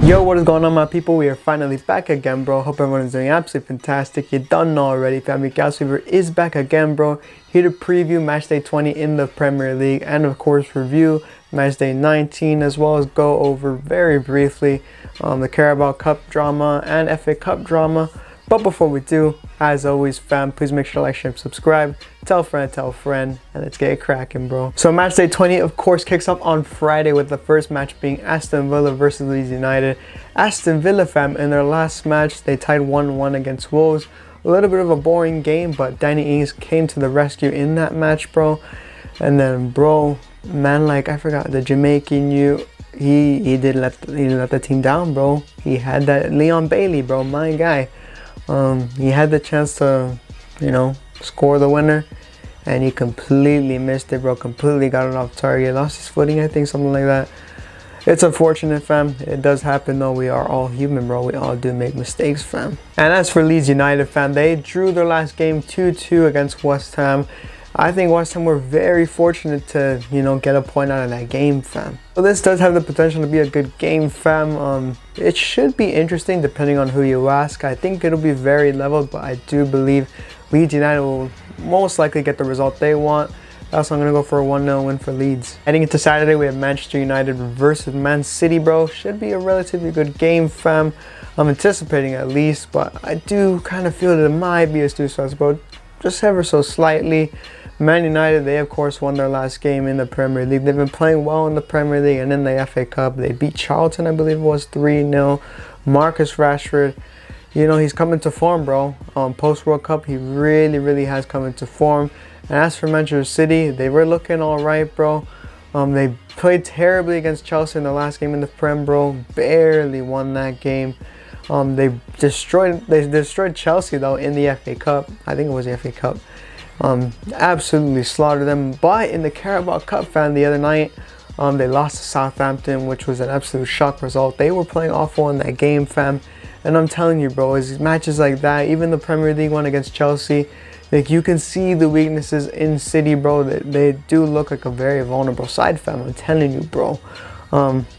Yo, what is going on, my people? We are finally back again, bro. Hope everyone is doing absolutely fantastic. You done know already, fam. Newcastle is back again, bro. Here to preview Matchday 20 in the Premier League and, of course, review Matchday 19, as well as go over very briefly the Carabao Cup drama and FA Cup drama. But before we do, as always, fam, please make sure to like, share, and subscribe. Tell a friend, and let's get it cracking, bro. So Matchday 20, of course, kicks off on Friday with the first match being Aston Villa versus Leeds United. Aston Villa, fam, in their last match, they tied 1-1 against Wolves. A little bit of a boring game, but Danny Ings came to the rescue in that match, bro. And then, bro, man, like, I forgot, the Jamaican he didn't let the team down, bro. He had that Leon Bailey, bro, my guy. He had the chance to, score the winner, and he completely missed it, bro. Completely got it off target. Lost his footing, I think, something like that. It's unfortunate, fam. It does happen, though. We are all human, bro. We all do make mistakes, fam. And as for Leeds United, fam, they drew their last game 2-2 against West Ham. I think West Ham were very fortunate to, get a point out of that game, fam. So this does have the potential to be a good game, fam. It should be interesting depending on who you ask. I think it'll be very leveled, but I do believe Leeds United will most likely get the result they want. Also, I'm going to go for a 1-0 win for Leeds. Heading into Saturday, we have Manchester United versus Man City, bro. Should be a relatively good game, fam. I'm anticipating at least, but I do kind of feel that it might be a snooze, bro. Just ever so slightly. Man United, they of course won their last game in the Premier League. They've been playing well in the Premier League and in the FA Cup. They beat Charlton, I believe it was 3-0. Marcus Rashford, he's coming to form, bro. Post-World Cup, he really has come into form. And as for Manchester City, they were looking all right, bro. They played terribly against Chelsea in the last game in the Prem, bro. Barely won that game. They destroyed Chelsea, though, in the FA Cup. I think it was the FA Cup. Absolutely slaughtered them. But in the Carabao Cup, fam, the other night, they lost to Southampton, which was an absolute shock result. They were playing awful in that game, fam. And I'm telling you, bro, it's matches like that, even the Premier League one against Chelsea, like, you can see the weaknesses in City, bro. They do look like a very vulnerable side, fam. I'm telling you, bro.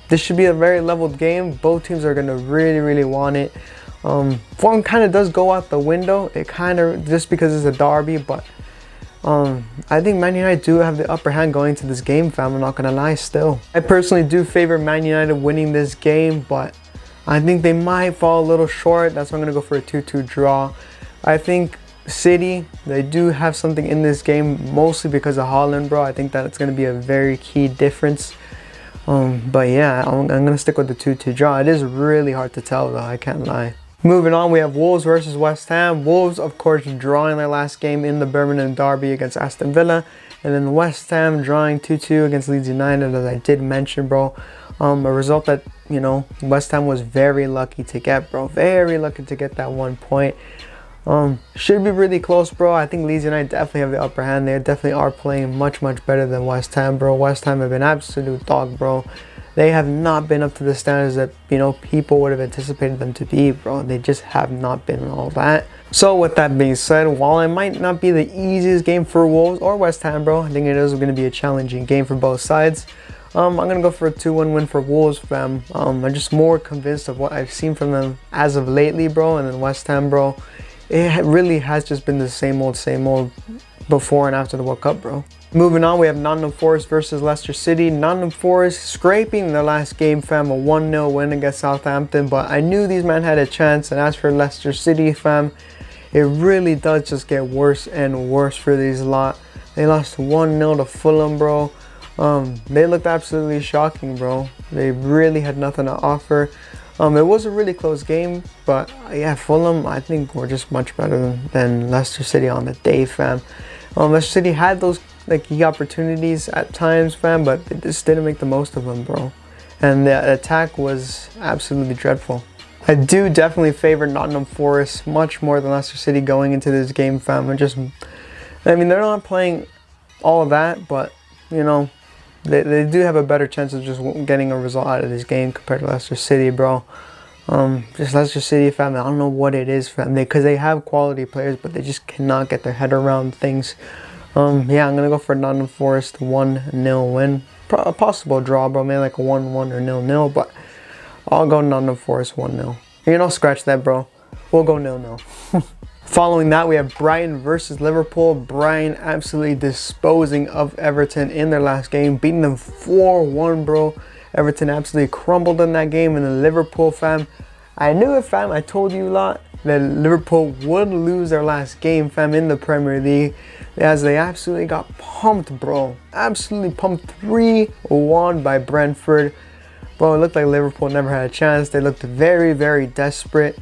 This should be a very leveled game. Both teams are going to really want it. Form kind of does go out the window. It kind of, just because it's a derby, but I think Man United do have the upper hand going into this game, fam. I'm not going to lie still. I personally do favor Man United winning this game, but I think they might fall a little short. That's why I'm going to go for a 2-2 draw. I think City, they do have something in this game, mostly because of Haaland, bro. I think that it's going to be a very key difference. But yeah, I'm going to stick with the 2-2 draw. It is really hard to tell, though. I can't lie. Moving on, we have Wolves versus West Ham. Wolves, of course, drawing their last game in the Birmingham derby against Aston Villa. And then West Ham drawing 2-2 against Leeds United, as I did mention, bro. A result that, West Ham was very lucky to get, bro. Very lucky to get that 1 point. Should be really close, bro. I think Leeds United definitely have the upper hand. They definitely are playing much better than West Ham, bro. West Ham have been absolute dog, bro. They have not been up to the standards that, people would have anticipated them to be, bro. They just have not been all that. So with that being said, while it might not be the easiest game for Wolves or West Ham, bro, I think it is going to be a challenging game for both sides. I'm going to go for a 2-1 win for Wolves, fam. I'm just more convinced of what I've seen from them as of lately, bro. And then West Ham, bro, it really has just been the same old before and after the World Cup, bro. Moving on, we have Nottingham Forest versus Leicester City. Nottingham Forest scraping their last game, fam, a 1-0 win against Southampton. But I knew these men had a chance. And as for Leicester City, fam, it really does just get worse and worse for these lot. They lost 1-0 to Fulham, bro. They looked absolutely shocking, bro. They really had nothing to offer. It was a really close game, but yeah, Fulham, I think, were just much better than Leicester City on the day, fam. Leicester City had those key opportunities at times, fam, but they just didn't make the most of them, bro. And the attack was absolutely dreadful. I do definitely favor Nottingham Forest much more than Leicester City going into this game, fam. They're not playing all of that, but, they do have a better chance of just getting a result out of this game compared to Leicester City, bro. Just Leicester City, fam, I don't know what it is, fam. Because they have quality players, but they just cannot get their head around things. Yeah, I'm going to go for Nottingham Forest 1-0 win. A possible draw, bro. Maybe like a 1-1 or 0-0. But I'll go Nottingham Forest 1-0. You know, scratch that, bro. We'll go 0-0. Following that, we have Brighton versus Liverpool. Brighton absolutely disposing of Everton in their last game, beating them 4-1, bro. Everton absolutely crumbled in that game. And the Liverpool, fam, I knew it, fam. I told you a lot that Liverpool would lose their last game, fam, in the Premier League, as they absolutely got pumped, bro. Absolutely pumped 3-1 by Brentford. Bro, it looked like Liverpool never had a chance. They looked very, very desperate.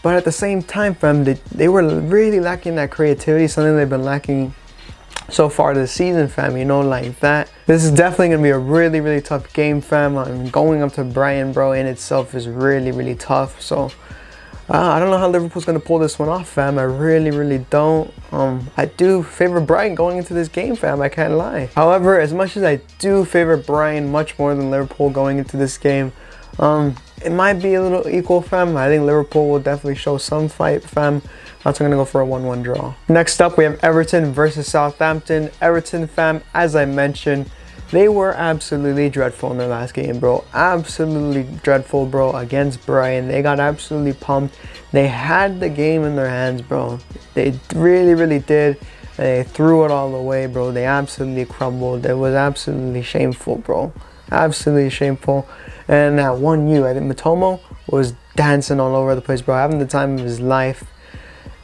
But at the same time, fam, they were really lacking that creativity, something they've been lacking so far this season, fam, you know, like that. This is definitely going to be a really, really tough game, fam. Going up to Brighton, bro, in itself is really, really tough. So, I don't know how Liverpool's going to pull this one off, fam. I really, really don't. I do favor Brighton going into this game, fam. I can't lie. However, as much as I do favor Brighton much more than Liverpool going into this game, it might be a little equal, fam. I think Liverpool will definitely show some fight, fam. I'm going to go for a 1-1 draw. Next up, we have Everton versus Southampton. Everton, fam, as I mentioned, they were absolutely dreadful in their last game, bro. Absolutely dreadful, bro, against Brighton. They got absolutely pumped. They had the game in their hands, bro. They really, really did. They threw it all away, bro. They absolutely crumbled. It was absolutely shameful, bro. Absolutely shameful. And that 1-0, I think Matomo was dancing all over the place, bro, having the time of his life.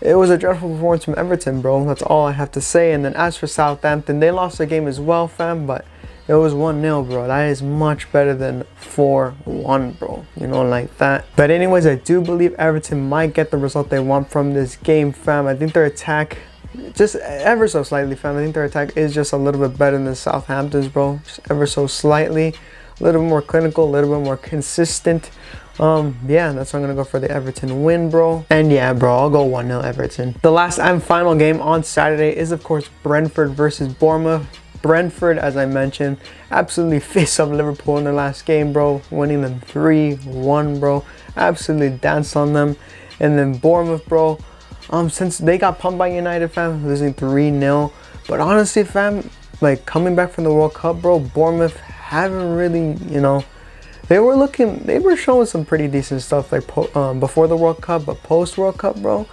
It was a dreadful performance from Everton, bro. That's all I have to say. And then as for Southampton, they lost their game as well, fam, but it was 1-0, bro. That is much better than 4-1, bro. You know, like that. But anyways, I do believe Everton might get the result they want from this game, fam. I think their attack, just ever so slightly, fam, I think their attack is just a little bit better than Southampton's, bro. Just ever so slightly. A little bit more clinical, a little bit more consistent. Yeah, that's why I'm gonna go for the Everton win, bro. And yeah, bro, I'll go 1-0 Everton. The last and final game on Saturday is, of course, Brentford versus Bournemouth. Brentford, as I mentioned, absolutely faced up Liverpool in their last game, bro, winning them 3-1, bro. Absolutely danced on them. And then Bournemouth, bro, since they got pumped by United, fam, losing 3-0. But honestly, fam, like coming back from the World Cup, bro, Bournemouth haven't really, you know, they were showing some pretty decent stuff like before the World Cup, but post World Cup, bro,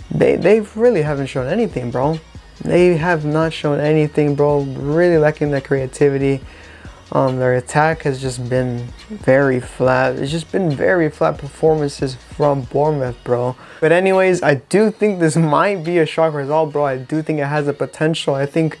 they really haven't shown anything, bro. They have not shown anything, bro. Really lacking that creativity. Their attack has just been very flat. It's just been very flat performances from Bournemouth, bro. But anyways, I do think this might be a shock result, bro. I do think it has the potential. I think,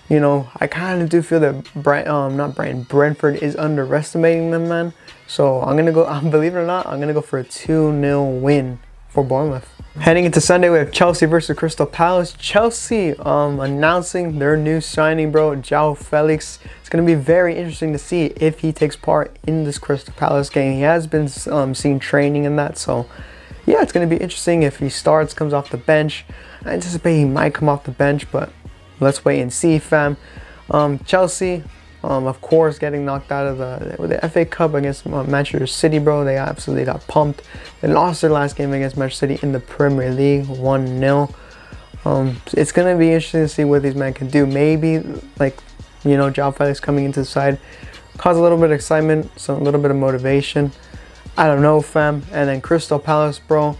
you know, I kind of do feel that Brentford is underestimating them, man. So I'm gonna go. Believe it or not, I'm gonna go for a 2-0 win for Bournemouth. Heading into Sunday, we have Chelsea versus Crystal Palace. Chelsea announcing their new signing, bro, João Felix. It's going to be very interesting to see if he takes part in this Crystal Palace game. He has been seen training in that, so yeah, it's going to be interesting if he starts, comes off the bench. I anticipate he might come off the bench, but let's wait and see, fam. Chelsea, of course, getting knocked out of the FA Cup against Manchester City, bro. They absolutely got pumped. They lost their last game against Manchester City in the Premier League, 1-0. It's going to be interesting to see what these men can do. Maybe, like, you know, João Felix coming into the side, cause a little bit of excitement, a little bit of motivation. I don't know, fam. And then Crystal Palace, bro.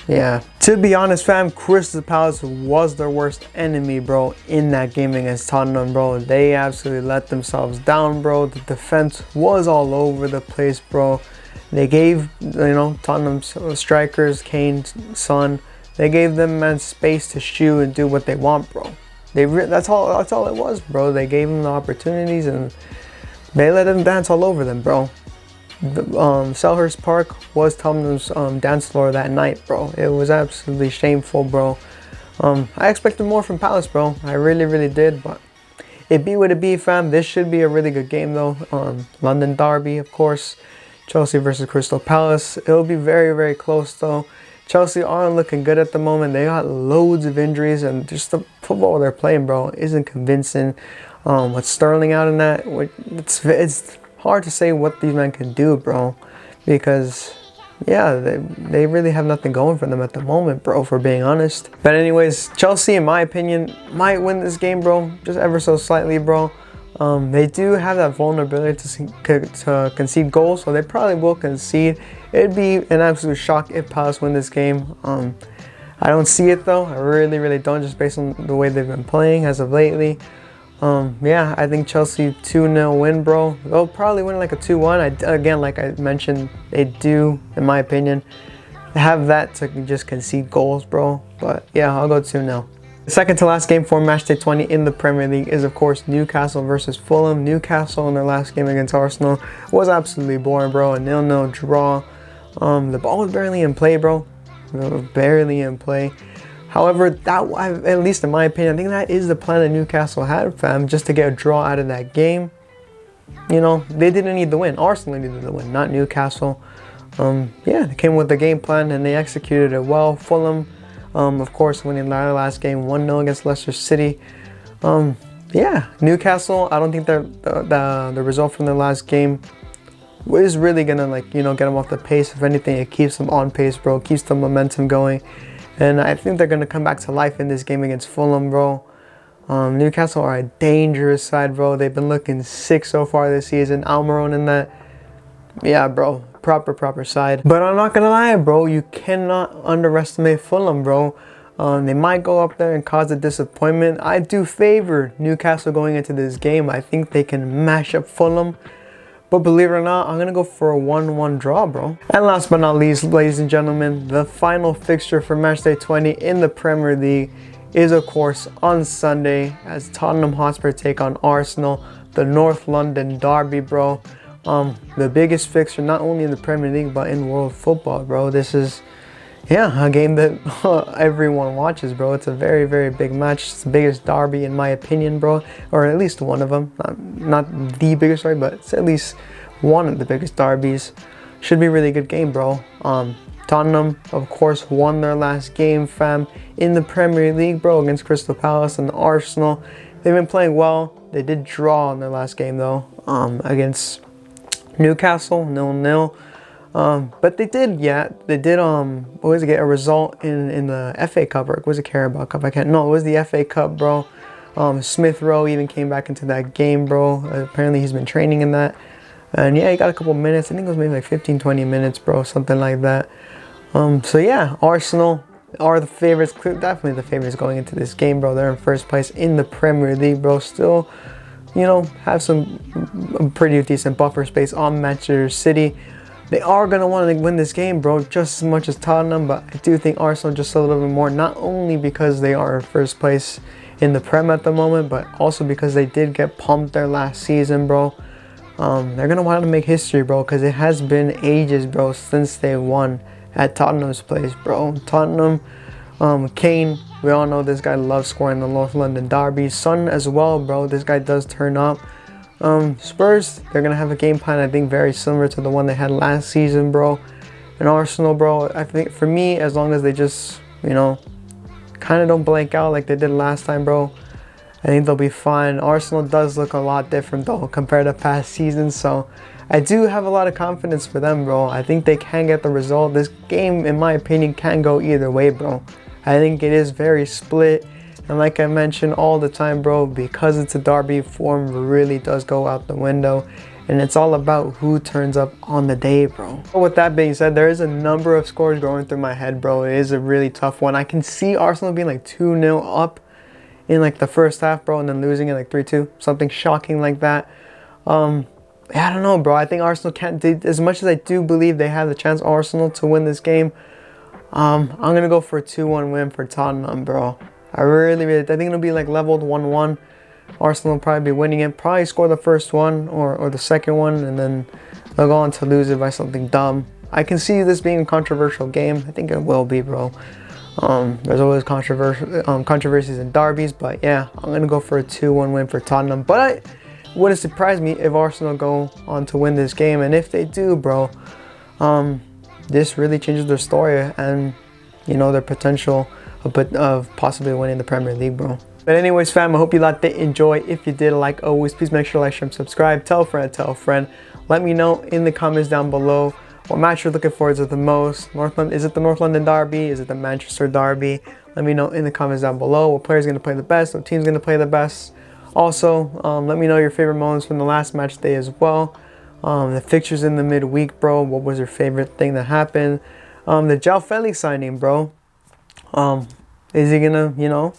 Yeah, to be honest, fam, Crystal Palace was their worst enemy, bro, in that game against Tottenham, bro. They absolutely let themselves down, bro. The defense was all over the place, bro. They gave, you know, Tottenham's strikers, Kane, Son, they gave them, man, space to shoot and do what they want, bro. That's all it was, bro. They gave them the opportunities and they let them dance all over them, bro. Selhurst Park was Tottenham's dance floor that night, bro. It was absolutely shameful, bro. I expected more from Palace, bro. I really, really did, but it be what it be, fam. This should be a really good game, though. London derby, of course. Chelsea versus Crystal Palace. It'll be very, very close, though. Chelsea aren't looking good at the moment. They got loads of injuries, and just the football they're playing, bro, isn't convincing. With Sterling out in that, it's hard to say what these men can do, bro, because yeah, they really have nothing going for them at the moment, bro, for being honest. But anyways, Chelsea, in my opinion, might win this game, bro, just ever so slightly, bro. They do have that vulnerability to concede goals, so they probably will concede. It'd be an absolute shock if Palace win this game. I don't see it though. I really don't, just based on the way they've been playing as of lately. Yeah, I think Chelsea 2-0 win, bro. They'll probably win like a 2-1. Again, like I mentioned, they do, in my opinion, have that to just concede goals, bro. But yeah, I'll go 2-0. The second to last game for Matchday 20 in the Premier League is, of course, Newcastle versus Fulham. Newcastle in their last game against Arsenal was absolutely boring, bro. A 0-0 draw. The ball was barely in play, bro. Barely in play. However, that, at least in my opinion, I think that is the plan that Newcastle had, fam, just to get a draw out of that game. You know, they didn't need the win. Arsenal needed the win, not Newcastle. Yeah, they came with the game plan and they executed it well. Fulham, of course, winning their last game 1-0 against Leicester City. Yeah, Newcastle, I don't think the result from their last game is really gonna, like, you know, get them off the pace. If anything, it keeps them on pace, bro. Keeps the momentum going. And I think they're going to come back to life in this game against Fulham, bro. Newcastle are a dangerous side, bro. They've been looking sick so far this season. Almiron in that. Yeah, bro. Proper side. But I'm not going to lie, bro. You cannot underestimate Fulham, bro. They might go up there and cause a disappointment. I do favor Newcastle going into this game. I think they can mash up Fulham. But believe it or not, I'm going to go for a 1-1 draw, bro. And last but not least, ladies and gentlemen, the final fixture for Matchday 20 in the Premier League is, of course, on Sunday as Tottenham Hotspur take on Arsenal, the North London derby, bro. The biggest fixture, not only in the Premier League, but in world football, bro. This is, yeah, a game that everyone watches, bro. It's a very big match. It's the biggest derby, in my opinion, bro. Or at least one of them. Not the biggest derby, but it's at least one of the biggest derbies. Should be a really good game, bro. Tottenham, of course, won their last game, fam, in the Premier League, bro, against Crystal Palace and Arsenal. They've been playing well. They did draw in their last game, though, against Newcastle, 0-0. But they did what was it, get a result in the FA Cup, or was it Carabao Cup? It was the FA Cup, bro. Smith Rowe even came back into that game, bro. Apparently he's been training in that. And yeah, he got a couple minutes. I think it was maybe like 15-20 minutes, bro, something like that. So yeah, Arsenal are the favorites, definitely the favorites going into this game, bro. They're in first place in the Premier League, bro. Still, you know, have some pretty decent buffer space on Manchester City. They are going to want to win this game, bro, just as much as Tottenham, but I do think Arsenal just a little bit more, not only because they are in first place in the Prem at the moment, but also because they did get pumped their last season, bro. They're going to want to make history, bro, because it has been ages, bro, since they won at Tottenham's place, bro. Tottenham, Kane, we all know this guy loves scoring the North London derby. Son as well, bro. This guy does turn up. Spurs, they're going to have a game plan, I think, very similar to the one they had last season, bro. And Arsenal, bro, I think for me, as long as they just, you know, kind of don't blank out like they did last time, bro, I think they'll be fine. Arsenal does look a lot different, though, compared to past seasons. So I do have a lot of confidence for them, bro. I think they can get the result. This game, in my opinion, can go either way, bro. I think it is very split. And like I mentioned all the time, bro, because it's a derby, form really does go out the window. And it's all about who turns up on the day, bro. But with that being said, there is a number of scores going through my head, bro. It is a really tough one. I can see Arsenal being like 2-0 up in like the first half, bro, and then losing it like 3-2. Something shocking like that. Yeah, I don't know, bro. I think Arsenal can't, as much as I do believe they have the chance, Arsenal, to win this game, I'm going to go for a 2-1 win for Tottenham, bro. I think it'll be like leveled 1-1. Arsenal will probably be winning it. Probably score the first one or the second one, and then they'll go on to lose it by something dumb. I can see this being a controversial game. I think it will be, bro. There's always controversies in derbies, but yeah, I'm going to go for a 2-1 win for Tottenham. But it wouldn't surprise me if Arsenal go on to win this game. And if they do, bro, this really changes their story and, you know, their potential of possibly winning the Premier League, bro. But anyways, fam, I hope you did enjoy. If you did, like always, please make sure to like, share, and subscribe. Tell a friend. Let me know in the comments down below what match you're looking forward to the most. Is it the North London derby? Is it the Manchester derby? Let me know in the comments down below what player's going to play the best, what team's going to play the best. Also, let me know your favorite moments from the last match day as well. The fixtures in the midweek, bro. What was your favorite thing that happened? The João Felix signing, bro. Is he gonna,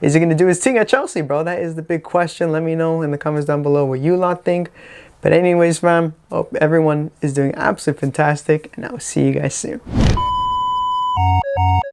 is he gonna do his thing at Chelsea, bro? That is the big question. Let me know in the comments down below what you lot think. But anyways, fam, hope everyone is doing absolutely fantastic, and I will see you guys soon.